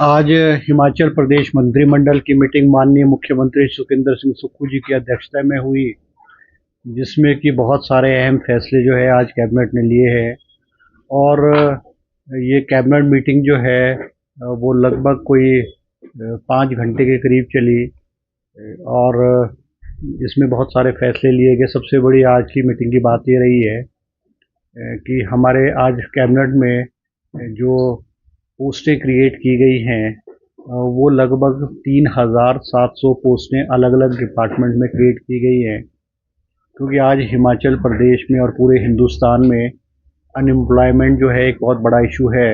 आज हिमाचल प्रदेश मंत्रिमंडल की मीटिंग माननीय मुख्यमंत्री सुखविंदर सिंह सुक्खू जी की अध्यक्षता में हुई, जिसमें कि बहुत सारे अहम फैसले जो है आज कैबिनेट ने लिए हैं। और ये कैबिनेट मीटिंग जो है वो लगभग कोई 5 घंटे के करीब चली। और इसमें बहुत सारे फैसले लिए गए। सबसे बड़ी आज की मीटिंग की बात ये रही है कि हमारे आज कैबिनेट में जो पोस्टें क्रिएट की गई हैं वो लगभग 3,700 पोस्टें अलग अलग डिपार्टमेंट में क्रिएट की गई हैं। क्योंकि आज हिमाचल प्रदेश में और पूरे हिंदुस्तान में अनएम्प्लॉयमेंट जो है एक बहुत बड़ा इशू है।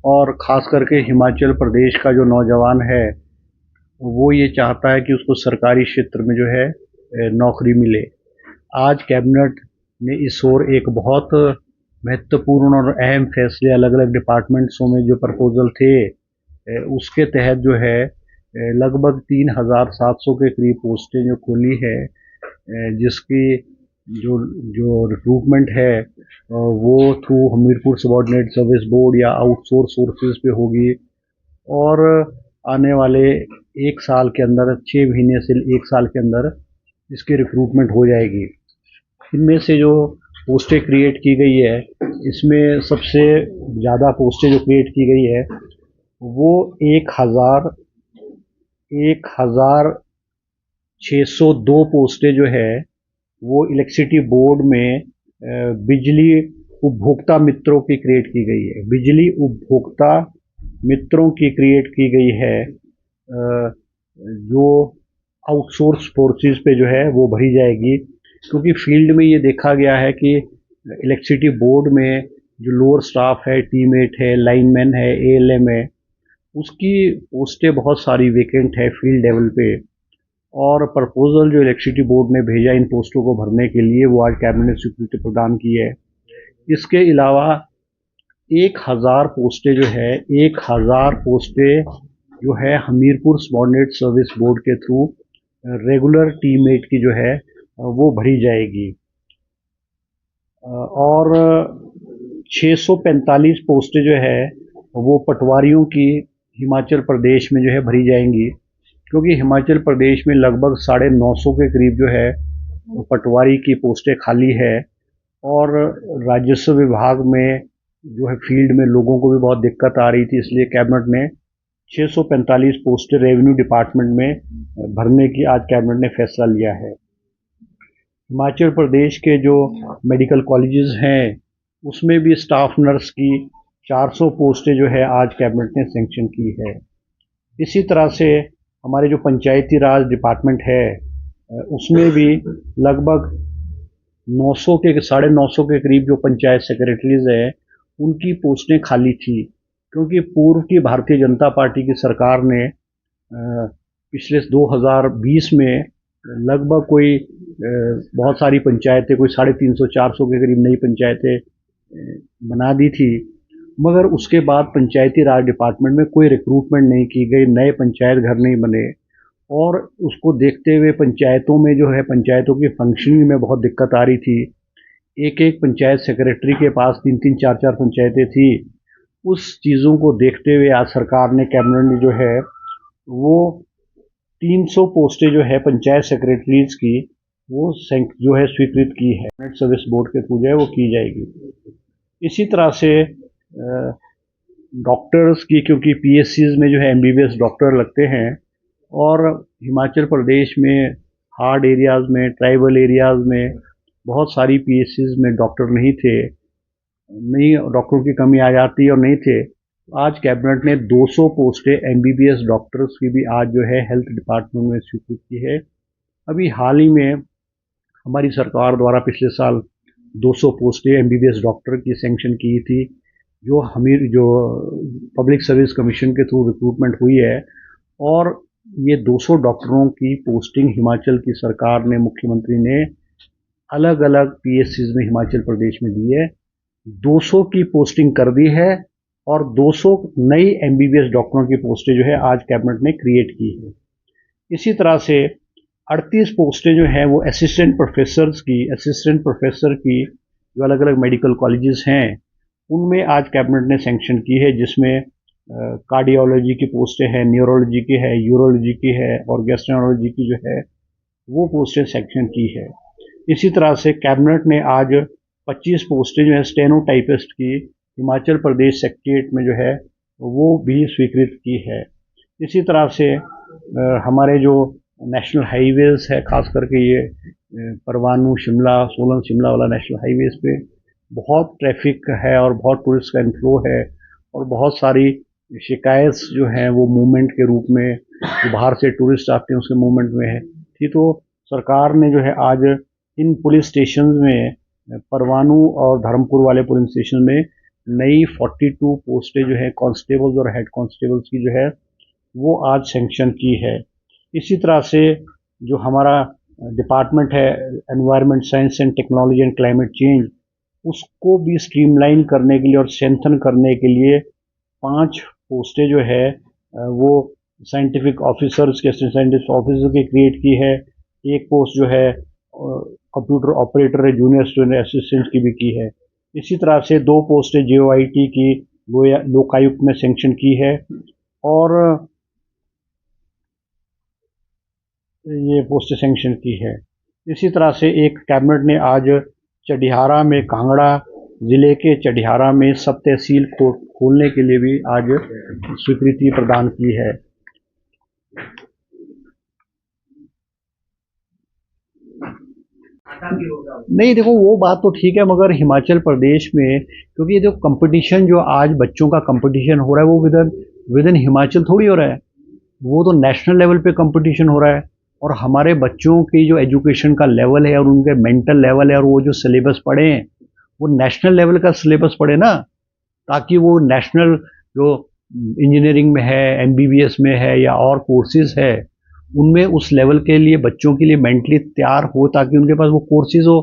और ख़ास करके हिमाचल प्रदेश का जो नौजवान है वो ये चाहता है कि उसको सरकारी क्षेत्र में जो है नौकरी मिले। आज कैबिनेट ने इस ओर एक बहुत महत्वपूर्ण और अहम फैसले अलग अलग डिपार्टमेंट्सों में जो प्रपोजल थे उसके तहत जो है लगभग 3,700 के करीब पोस्टें जो खुली है, जिसकी जो जो रिक्रूटमेंट है वो through Hamirpur subordinate service board या आउटसोर्स सोर्सेज पे होगी। और आने वाले 1 साल के अंदर 6 महीने से 1 साल के अंदर इसकी रिक्रूटमेंट हो जाएगी। इनमें से जो पोस्टें क्रिएट की गई है, इसमें सबसे ज़्यादा पोस्टें जो क्रिएट की गई है वो 1,602 पोस्टें जो है वो इलेक्ट्रिसिटी बोर्ड में बिजली उपभोक्ता मित्रों की क्रिएट की गई है। बिजली उपभोक्ता मित्रों की क्रिएट की गई है, जो आउटसोर्स फोर्सेस पे जो है वो भरी जाएगी। क्योंकि फील्ड में ये देखा गया है कि इलेक्ट्रिसिटी बोर्ड में जो लोअर स्टाफ है, टीमेट है, लाइनमैन है, एएलएम है, उसकी पोस्टें बहुत सारी वेकेंट है फील्ड लेवल पे। और प्रपोजल जो इलेक्ट्रिसिटी बोर्ड ने भेजा इन पोस्टों को भरने के लिए वो आज कैबिनेट स्वीकृति प्रदान की है। इसके अलावा 1,000 पोस्टें जो है 1,000 पोस्टें जो है हमीरपुर सबॉर्डिनेट सर्विस बोर्ड के थ्रू रेगुलर टीमेट की जो है वो भरी जाएगी। और 645 पोस्टें जो है वो पटवारियों की हिमाचल प्रदेश में जो है भरी जाएंगी। क्योंकि हिमाचल प्रदेश में लगभग 950 के करीब जो है पटवारी की पोस्टें खाली है। और राजस्व विभाग में जो है फील्ड में लोगों को भी बहुत दिक्कत आ रही थी, इसलिए कैबिनेट ने 645 पोस्टें रेवेन्यू डिपार्टमेंट में भरने की आज कैबिनेट ने फैसला लिया है। हिमाचल प्रदेश के जो मेडिकल कॉलेजेस हैं उसमें भी स्टाफ नर्स की 400 पोस्टें जो है आज कैबिनेट ने सैंक्शन की है। इसी तरह से हमारे जो पंचायती राज डिपार्टमेंट है उसमें भी लगभग 900 के 950 के करीब जो पंचायत सेक्रेटरीज है उनकी पोस्टें खाली थी। क्योंकि पूर्व की भारतीय जनता पार्टी की सरकार ने पिछले 2020 में लगभग कोई बहुत सारी पंचायतें, कोई 350-400 के करीब नई पंचायतें बना दी थी। मगर उसके बाद पंचायती राज डिपार्टमेंट में कोई रिक्रूटमेंट नहीं की गई, नए पंचायत घर नहीं बने। और उसको देखते हुए पंचायतों में जो है पंचायतों की फंक्शनिंग में बहुत दिक्कत आ रही थी। एक एक पंचायत सेक्रेटरी के पास 3-3, 4-4 पंचायतें थी। उस चीज़ों को देखते हुए आज सरकार ने कैबिनेट ने जो है वो 300 पोस्टें जो है पंचायत सेक्रेटरीज की वो जो है स्वीकृत की है। नेट सर्विस बोर्ड के थ्रू जो है वो की जाएगी। इसी तरह से डॉक्टर्स की, क्योंकि पीएससीज में जो है एमबीबीएस डॉक्टर लगते हैं और हिमाचल प्रदेश में हार्ड एरियाज़ में, ट्राइबल एरियाज़ में बहुत सारी पीएससीज में डॉक्टर नहीं थे, नहीं डॉक्टरों की कमी आ जाती और नहीं थे। आज कैबिनेट ने 200 पोस्टें एमबीबीएस डॉक्टर्स की भी आज जो है हेल्थ डिपार्टमेंट में स्वीकृत की है। अभी हाल ही में हमारी सरकार द्वारा पिछले साल 200 पोस्टें एमबीबीएस डॉक्टर की सैंक्शन की थी, जो पब्लिक सर्विस कमीशन के थ्रू रिक्रूटमेंट हुई है। और ये 200 डॉक्टरों की पोस्टिंग हिमाचल की सरकार ने, मुख्यमंत्री ने अलग अलग पीएससीज में हिमाचल प्रदेश में दी है। 200 की पोस्टिंग कर दी है और 200 नई एमबीबीएस डॉक्टरों की पोस्टें जो है आज कैबिनेट ने क्रिएट की है। इसी तरह से 38 पोस्टें जो हैं वो असिस्टेंट प्रोफेसर की जो अलग अलग मेडिकल कॉलेजेस हैं उनमें आज कैबिनेट ने सैंक्शन की है, जिसमें कार्डियोलॉजी की पोस्टें हैं, न्यूरोलॉजी की है, यूरोलॉजी की है और गैस्ट्रोनोलॉजी की जो है वो पोस्टें सेक्शन की है। इसी तरह से कैबिनेट ने आज 25 पोस्टें जो है स्टेनो टाइपिस्ट की हिमाचल प्रदेश सेक्रेटेरिएट में जो है वो भी स्वीकृत की है। इसी तरह से हमारे जो नेशनल हाईवेज है, खास करके ये परवाणू शिमला, सोलन शिमला वाला नेशनल हाईवेज पे बहुत ट्रैफिक है और बहुत टूरिस्ट का इनफ्लो है और बहुत सारी शिकायत जो हैं वो मूवमेंट के रूप में, जो बाहर से टूरिस्ट आते हैं उसके मूवमेंट में है थी। तो सरकार ने जो है आज इन पुलिस स्टेशन में, परवाणू और धर्मपुर वाले पुलिस स्टेशन में नई 42 पोस्टें जो है कांस्टेबल्स और हेड कांस्टेबल्स की जो है वो आज सैंक्शन की है। इसी तरह से जो हमारा डिपार्टमेंट है environment science and technology and climate change, उसको भी स्ट्रीमलाइन करने के लिए और स्ट्रेंथन करने के लिए 5 पोस्टें जो है वो साइंटिफिक ऑफिसर्स के, साइंटिफिक ऑफिसर की क्रिएट की है। एक पोस्ट जो है कंप्यूटर ऑपरेटर है, जूनियर स्टूडेंट असिस्टेंट की भी की है। इसी तरह से 2 पोस्टें JOIT की लोकायुक्त में सैंक्शन की है और ये पोस्ट सैंक्शन की है। इसी तरह से एक कैबिनेट ने आज चढ़ियारा में, कांगड़ा जिले के चढ़ियारा में सब तहसील को खोलने के लिए भी आज स्वीकृति प्रदान की है। नहीं, देखो वो बात तो ठीक है, मगर हिमाचल प्रदेश में, क्योंकि ये जो कंपटीशन जो आज बच्चों का कंपटीशन हो रहा है वो विद इन हिमाचल थोड़ी हो रहा है, वो तो नेशनल लेवल पे कंपटीशन हो रहा है। और हमारे बच्चों की जो एजुकेशन का लेवल है और उनके मेंटल लेवल है और वो जो सिलेबस पढ़े हैं वो नेशनल लेवल का सिलेबस पढ़े ना, ताकि वो नेशनल जो इंजीनियरिंग में है, MBBS में है या और कोर्सेज है, उनमें उस लेवल के लिए बच्चों के लिए मेंटली तैयार हो, ताकि उनके पास वो कोर्सेज हो,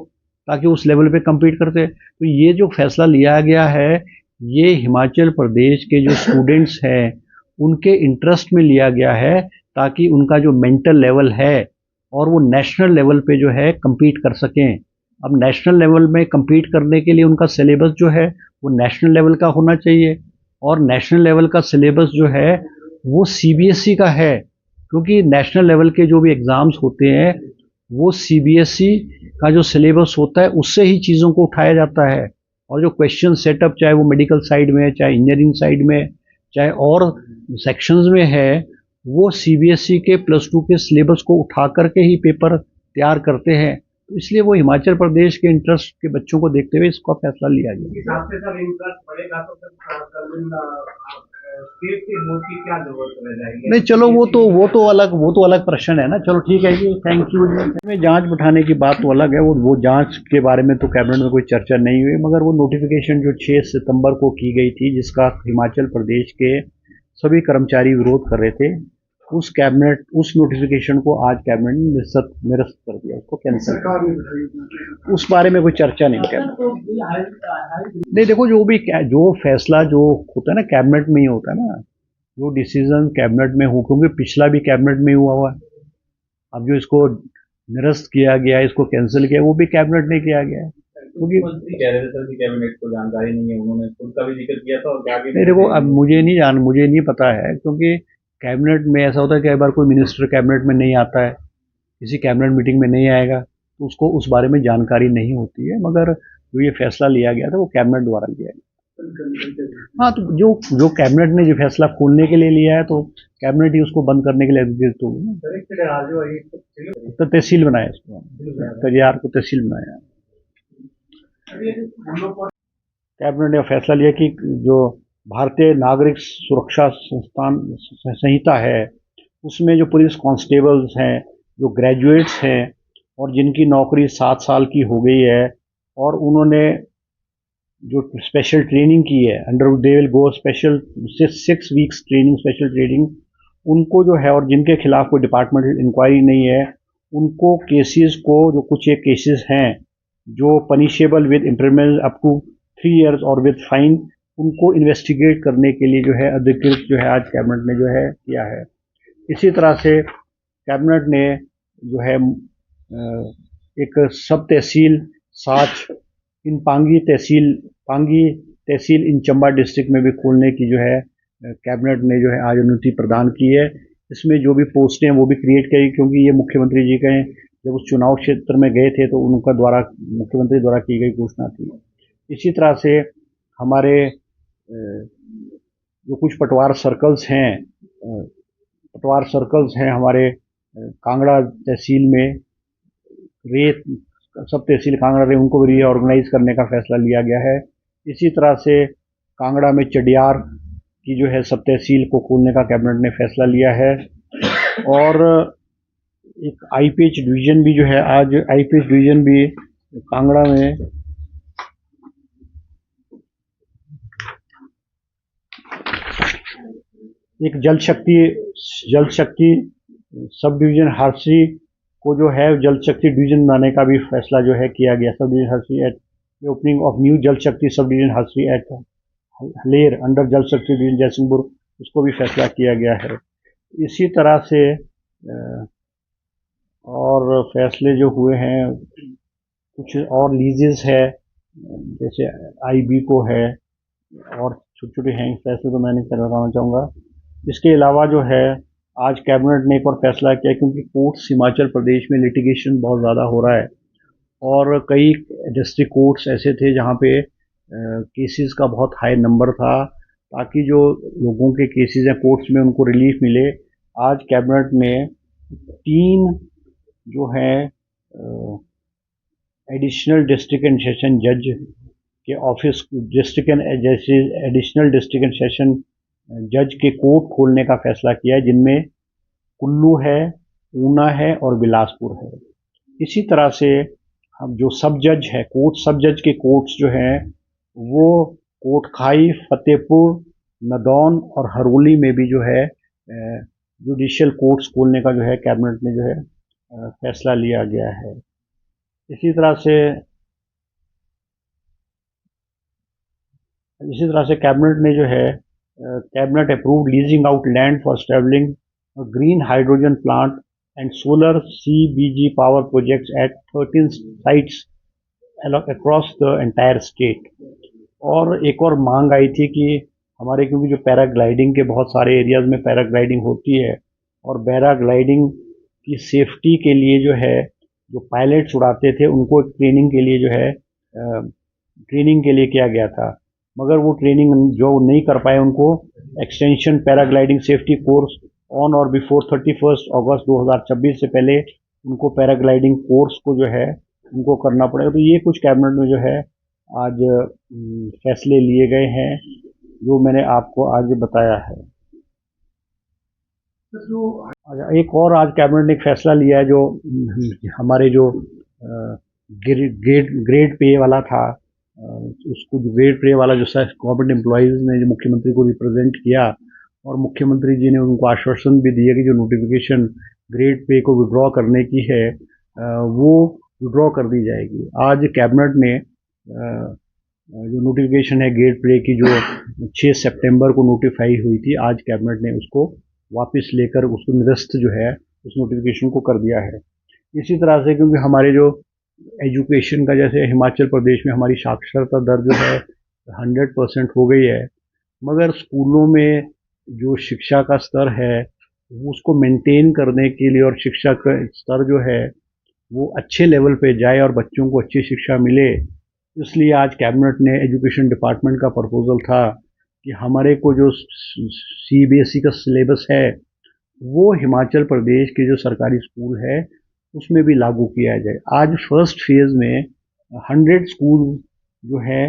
ताकि उस लेवल पे compete करते। तो ये जो फैसला लिया गया है ये हिमाचल प्रदेश के जो स्टूडेंट्स हैं उनके इंटरेस्ट में लिया गया है, ताकि उनका जो मेंटल लेवल है और वो नेशनल लेवल पे जो है compete कर सकें। अब नेशनल लेवल में compete करने के लिए उनका सिलेबस जो है वो नेशनल लेवल का होना चाहिए और नेशनल लेवल का सिलेबस जो है वो CBSE का है, क्योंकि नेशनल लेवल के जो भी एग्ज़ाम्स होते हैं वो CBSE का जो सिलेबस होता है उससे ही चीज़ों को उठाया जाता है। और जो क्वेश्चन सेटअप, चाहे वो मेडिकल साइड में, चाहे इंजीनियरिंग साइड में, चाहे और सेक्शंस में है, वो CBSE के +2 के सिलेबस को उठा करके ही पेपर तैयार करते हैं। तो इसलिए वो हिमाचल प्रदेश के इंटरेस्ट के बच्चों को देखते हुए इसका फैसला लिया गया। नहीं, चलो वो तो अलग प्रश्न है ना। चलो ठीक है जी, थैंक यू जी। में जांच बिठाने की बात तो अलग है, वो जांच के बारे में तो कैबिनेट में कोई चर्चा नहीं हुई, मगर वो नोटिफिकेशन जो 6 सितंबर को की गई थी, जिसका हिमाचल प्रदेश के सभी कर्मचारी विरोध कर रहे थे, उस नोटिफिकेशन को आज कैबिनेट ने निरस्त कर दिया, उसको कैंसिल। उस बारे में कोई चर्चा नहीं कैबिनेट। नहीं, देखो जो फैसला जो होता है ना कैबिनेट में ही होता है ना, जो डिसीजन कैबिनेट में हो, क्योंकि पिछला भी कैबिनेट में हुआ है। अब जो इसको निरस्त किया गया, इसको कैंसिल किया, वो भी कैबिनेट ने किया गया है, क्योंकि कैबिनेट को जानकारी नहीं है, उन्होंने खुद का भी जिक्र किया था और आगे नहीं। देखो, अब मुझे नहीं पता है, क्योंकि कैबिनेट में ऐसा होता है कि कई बार कोई मिनिस्टर कैबिनेट में नहीं आता है, किसी कैबिनेट मीटिंग में नहीं आएगा, तो उसको उस बारे में जानकारी नहीं होती है। मगर जो ये फैसला लिया गया था वो कैबिनेट द्वारा लिया गया। हाँ, तो जो कैबिनेट ने जो फैसला खोलने के लिए लिया है, तो कैबिनेट ही उसको बंद करने के लिए एग्जीक्यूट होगी। तो तहसील बनाया इसको, तैयार को तहसील बनाया। कैबिनेट ने फैसला लिया कि जो भारतीय नागरिक सुरक्षा संस्थान संहिता है, उसमें जो पुलिस कांस्टेबल्स हैं, जो ग्रेजुएट्स हैं और जिनकी नौकरी 7 साल की हो गई है और उन्होंने जो स्पेशल ट्रेनिंग की है, they will go special 6 weeks training, special training, उनको जो है, और जिनके खिलाफ कोई डिपार्टमेंटल इंक्वायरी नहीं है, उनको केसेस को, जो कुछ एक केसेस हैं जो punishable with imprisonment up to 3 years और विद फाइन, उनको इन्वेस्टिगेट करने के लिए जो है अधिकृत जो है आज कैबिनेट ने जो है किया है। इसी तरह से कैबिनेट ने जो है एक सब तहसील साच पांगी तहसील इन चंबा डिस्ट्रिक्ट में भी खोलने की जो है कैबिनेट ने जो है आज अनुमति प्रदान की है। इसमें जो भी पोस्टें हैं वो भी क्रिएट करी, क्योंकि ये मुख्यमंत्री जी के जब उस चुनाव क्षेत्र में गए थे तो उनका द्वारा मुख्यमंत्री द्वारा की गई घोषणा थी। इसी तरह से हमारे जो कुछ पटवार सर्कल्स हैं हमारे कांगड़ा तहसील में, रेत सब तहसील कांगड़ा रहे उनको भी रीऑर्गेनाइज करने का फैसला लिया गया है। इसी तरह से कांगड़ा में चडियार की जो है सब तहसील को खोलने का कैबिनेट ने फैसला लिया है। और एक आईपीएच डिवीजन भी जो है, आज आईपीएच डिवीजन भी कांगड़ा में एक जल शक्ति सब डिवीजन हरसी को जो है जल शक्ति डिवीजन बनाने का भी फैसला जो है किया गया। Subdivision Harsi at opening of new Jal Shakti subdivision Harsi at Haler under Jal Shakti division Jaisinghpur, उसको भी फैसला किया गया है। इसी तरह से और फैसले जो हुए हैं, कुछ और लीजेस है जैसे आईबी को है, और छोटे छोटे हैं फैसले तो मैं नहीं करना चाहूँगा। इसके अलावा जो है आज कैबिनेट ने एक और फैसला किया, क्योंकि कोर्ट्स हिमाचल प्रदेश में लिटिगेशन बहुत ज़्यादा हो रहा है और कई डिस्ट्रिक्ट कोर्ट्स ऐसे थे जहाँ पे केसेस का बहुत हाई नंबर था, ताकि जो लोगों के केसेस हैं कोर्ट्स में उनको रिलीफ मिले। आज कैबिनेट ने 3 जो है एडिशनल डिस्ट्रिक्ट एंड सेशन जज के office, additional district and session जज के कोर्ट खोलने का फैसला किया है, जिनमें कुल्लू है, ऊना है और बिलासपुर है। इसी तरह से हम जो सब जज है, सब जज के कोर्ट्स जो हैं वो कोटखाई, फतेहपुर, नदौन और हरोली में भी जो है जुडिशियल कोर्ट्स खोलने का जो है कैबिनेट ने जो है फैसला लिया गया है। इसी तरह से कैबिनेट ने जो है cabinet approved leasing out land for establishing green hydrogen plant and solar CBG power projects at 13 sites across the entire state। और एक और मांग आई थी कि हमारे, क्योंकि जो पैराग्लाइडिंग के बहुत सारे एरियाज में पैराग्लाइडिंग होती है और पैराग्लाइडिंग की सेफ्टी के लिए जो है जो पायलट्स उड़ाते थे उनको ट्रेनिंग के लिए जो है ट्रेनिंग के लिए किया गया था, मगर वो ट्रेनिंग जो नहीं कर पाए उनको extension paragliding safety course on और बिफोर 31 अगस्त 2026 से पहले उनको पैराग्लाइडिंग कोर्स को जो है उनको करना पड़ेगा। तो ये कुछ कैबिनेट में जो है आज फैसले लिए गए हैं जो मैंने आपको आज बताया है। एक और आज कैबिनेट ने एक फैसला लिया है जो हमारे जो ग्रेड पे वाला था, उसको जो ग्रेड पे वाला जो गवर्नमेंट एम्प्लॉयज़ ने जो मुख्यमंत्री को रिप्रेजेंट किया और मुख्यमंत्री जी ने उनको आश्वासन भी दिया कि जो नोटिफिकेशन ग्रेड पे को विड्रॉ करने की है वो विड्रॉ कर दी जाएगी। आज कैबिनेट ने जो नोटिफिकेशन है ग्रेड पे की जो 6 सितंबर को नोटिफाई हुई थी, आज कैबिनेट ने उसको वापस लेकर उसको निरस्त जो है उस नोटिफिकेशन को कर दिया है। इसी तरह से क्योंकि हमारे जो एजुकेशन का, जैसे हिमाचल प्रदेश में हमारी साक्षरता दर जो है 100% हो गई है, मगर स्कूलों में जो शिक्षा का स्तर है उसको मेंटेन करने के लिए और शिक्षा का स्तर जो है वो अच्छे लेवल पे जाए और बच्चों को अच्छी शिक्षा मिले, इसलिए आज कैबिनेट ने एजुकेशन डिपार्टमेंट का प्रपोजल था कि हमारे को जो सीबीएसई का सिलेबस है वो हिमाचल प्रदेश के जो सरकारी स्कूल है उसमें भी लागू किया जाए। आज फर्स्ट फेज में 100 स्कूल जो है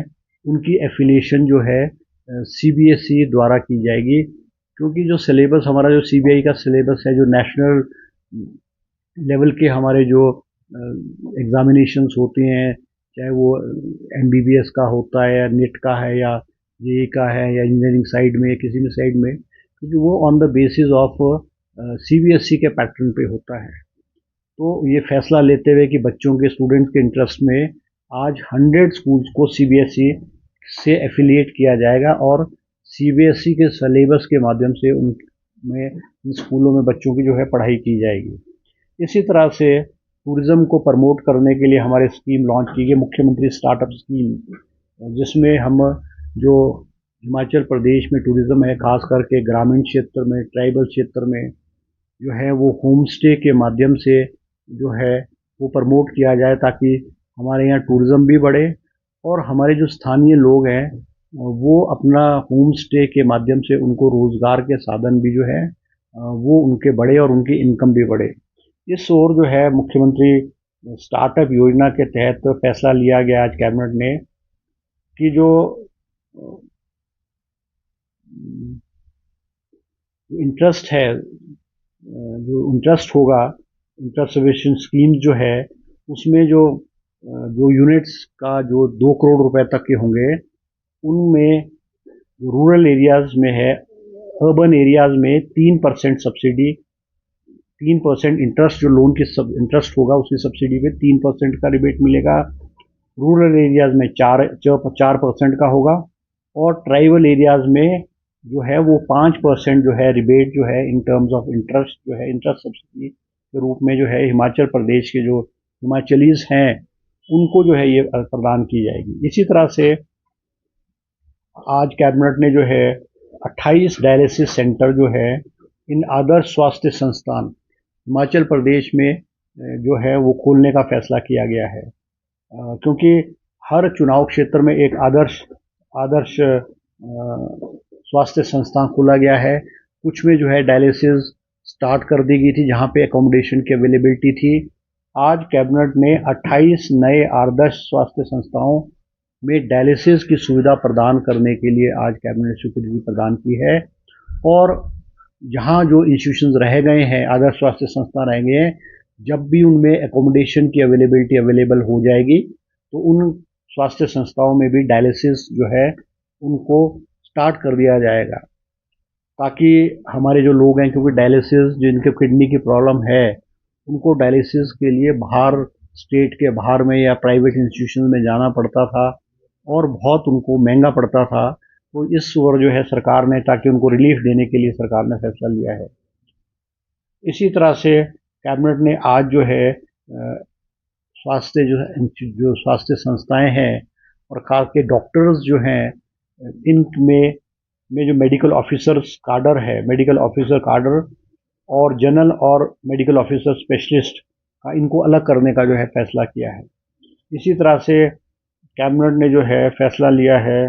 उनकी एफिलिएशन जो है सीबीएसई द्वारा की जाएगी, क्योंकि जो सिलेबस हमारा जो सीबीआई का सिलेबस है, जो नेशनल लेवल के हमारे जो एग्जामिनेशंस होते हैं, चाहे वो एमबीबीएस का होता है या नीट का है या जेईई का है या इंजीनियरिंग साइड में या किसी भी साइड में, क्योंकि वो on the basis of CBSE के पैटर्न पे होता है। तो ये फैसला लेते हुए कि बच्चों के स्टूडेंट्स के इंटरेस्ट में आज 100 स्कूल्स को सीबीएसई से एफिलिएट किया जाएगा और सीबीएसई के सिलेबस के माध्यम से उनमें स्कूलों में बच्चों की जो है पढ़ाई की जाएगी। इसी तरह से टूरिज़्म को प्रमोट करने के लिए हमारे स्कीम लॉन्च की गई, मुख्यमंत्री स्टार्टअप स्कीम, जिसमें हम जो हिमाचल प्रदेश में टूरिज़्म है, खास करके ग्रामीण क्षेत्र में, ट्राइबल क्षेत्र में जो है वो होम स्टे के माध्यम से जो है वो प्रमोट किया जाए, ताकि हमारे यहाँ टूरिज़्म भी बढ़े और हमारे जो स्थानीय लोग हैं वो अपना होम स्टे के माध्यम से उनको रोज़गार के साधन भी जो है वो उनके बढ़े और उनकी इनकम भी बढ़े। इस ओर जो है मुख्यमंत्री स्टार्टअप योजना के तहत फैसला लिया गया आज कैबिनेट ने कि जो इंटरेस्ट है, जो इंटरेस्ट होगा, इंटरेस्ट सब्वेंशन स्कीम जो है उसमें जो यूनिट्स का जो 2 करोड़ रुपए तक के होंगे, उनमें रूरल एरियाज में है, अर्बन एरियाज में 3% सब्सिडी, 3% इंटरेस्ट, जो लोन की सब इंटरेस्ट होगा उसकी सब्सिडी पे 3% का रिबेट मिलेगा। रूरल एरियाज में 4% का होगा और ट्राइबल एरियाज में जो है वो 5% जो है रिबेट जो है इन टर्म्स ऑफ इंटरेस्ट जो है इंटरेस्ट सब्सिडी के रूप में जो है हिमाचल प्रदेश के जो हिमाचलीज हैं उनको जो है ये प्रदान की जाएगी। इसी तरह से आज कैबिनेट ने जो है 28 डायलिसिस सेंटर जो है इन आदर्श स्वास्थ्य संस्थान हिमाचल प्रदेश में जो है वो खोलने का फैसला किया गया है, क्योंकि हर चुनाव क्षेत्र में एक आदर्श आदर्श स्वास्थ्य संस्थान खोला गया है। कुछ में जो है डायलिसिस स्टार्ट कर दी गई थी जहां पे एकोमोडेशन की अवेलेबिलिटी थी। आज कैबिनेट ने 28 नए आदर्श स्वास्थ्य संस्थाओं में डायलिसिस की सुविधा प्रदान करने के लिए आज कैबिनेट ने स्वीकृति प्रदान की है। और जहां जो इंस्टीट्यूशंस रह गए हैं, आदर्श स्वास्थ्य संस्थान रह गए हैं, जब भी उनमें एकोमोडेशन की अवेलेबिलिटी अवेलेबल हो जाएगी तो उन स्वास्थ्य संस्थाओं में भी डायलिसिस जो है उनको स्टार्ट कर दिया जाएगा, ताकि हमारे जो लोग हैं, क्योंकि डायलिसिस जिनके किडनी की प्रॉब्लम है उनको डायलिसिस के लिए बाहर, स्टेट के बाहर में या प्राइवेट इंस्टीट्यूशन में जाना पड़ता था और बहुत उनको महंगा पड़ता था। तो इस ओर जो है सरकार ने, ताकि उनको रिलीफ देने के लिए सरकार ने फैसला लिया है। इसी तरह से कैबिनेट ने आज जो है स्वास्थ्य जो स्वास्थ्य संस्थाएं हैं और खास के डॉक्टर्स जो हैं इनमें जो मेडिकल ऑफिसर्स काडर है, मेडिकल ऑफिसर काडर और जनरल और मेडिकल ऑफिसर स्पेशलिस्ट का इनको अलग करने का जो है फैसला किया है। इसी तरह से कैबिनेट ने जो है फैसला लिया है